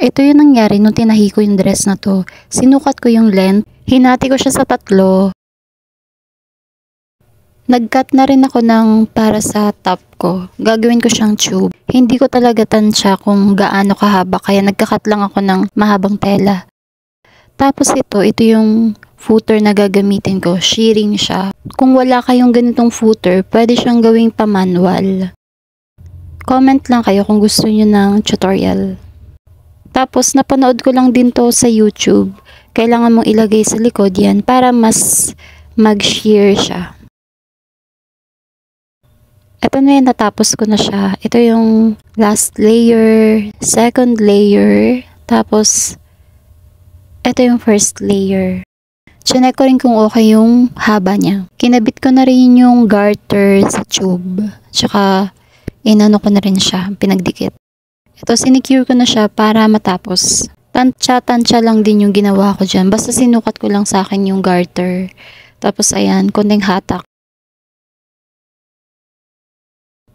Ito yung nangyari nung tinahi ko yung dress na to. Sinukat ko yung length, hinati ko siya sa 3. Nag-cut na rin ako ng para sa top ko. Gagawin ko siyang tube. Hindi ko talaga tansya kung gaano kahaba kaya nagka-cut lang ako ng mahabang tela. Tapos ito yung footer na gagamitin ko. Shearing siya. Kung wala kayong ganitong footer, pwede siyang gawing pa-manual. Comment lang kayo kung gusto niyo ng tutorial. Tapos napanood ko lang din to sa YouTube. Kailangan mong ilagay sa likod yan para mas mag-shear siya. Ito na yun, natapos ko na siya. Ito yung last layer, second layer, tapos ito yung first layer. Chinek ko rin kung okay yung haba niya. Kinabit ko na rin yung garter sa tube. Tsaka inano ko na rin siya, pinagdikit. Ito, sinicure ko na siya para matapos. Tansya lang din yung ginawa ko dyan. Basta sinukat ko lang sa akin yung garter. Tapos ayan, konting hatak.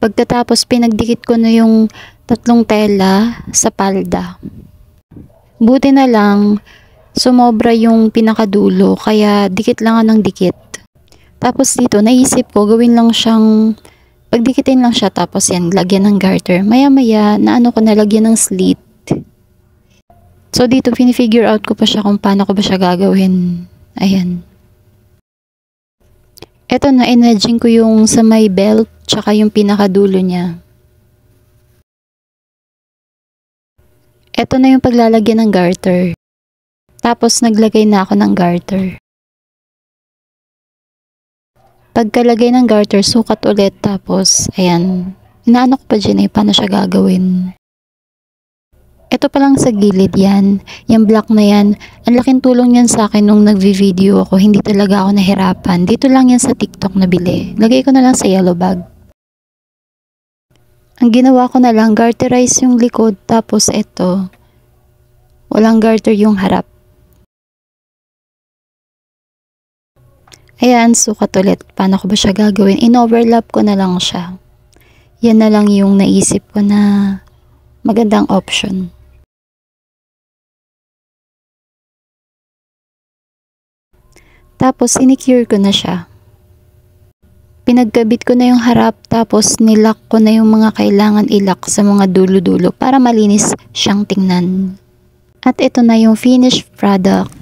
Pagkatapos, pinagdikit ko na yung 3 tela sa palda. Buti na lang, sumobra yung pinakadulo, kaya dikit lang ng dikit. Tapos dito, naisip ko, gawin lang siyang, pagdikitin lang siya, tapos yan, lagyan ng garter. Maya-maya, naano ko na lagyan ng slit. So dito, pinifigure out ko pa siya kung paano ko ba siya gagawin. Ayan. Ito na, enedging ko yung sa may belt, tsaka yung pinakadulo niya. Ito na yung paglalagyan ng garter. Tapos naglagay na ako ng garter. Pagkalagay ng garter, sukat ulit. Tapos, ayan. Inaano ko pa dyan paano siya gagawin. Ito pa lang sa gilid yan. Yung black na yan. Ang laking tulong yan sa akin nung nagvi-video ako. Hindi talaga ako nahirapan. Dito lang yan sa TikTok nabili. Lagay ko na lang sa yellow bag. Ang ginawa ko na lang, garterize yung likod. Tapos ito. Walang garter yung harap. Ayan, sukat ulit. Paano ko ba siya gagawin? In-overlap ko na lang siya. Yan na lang yung naisip ko na magandang option. Tapos, sinicure ko na siya. Pinagkabit ko na yung harap, tapos nilock ko na yung mga kailangan ilock sa mga dulo-dulo para malinis siyang tingnan. At ito na yung finished product.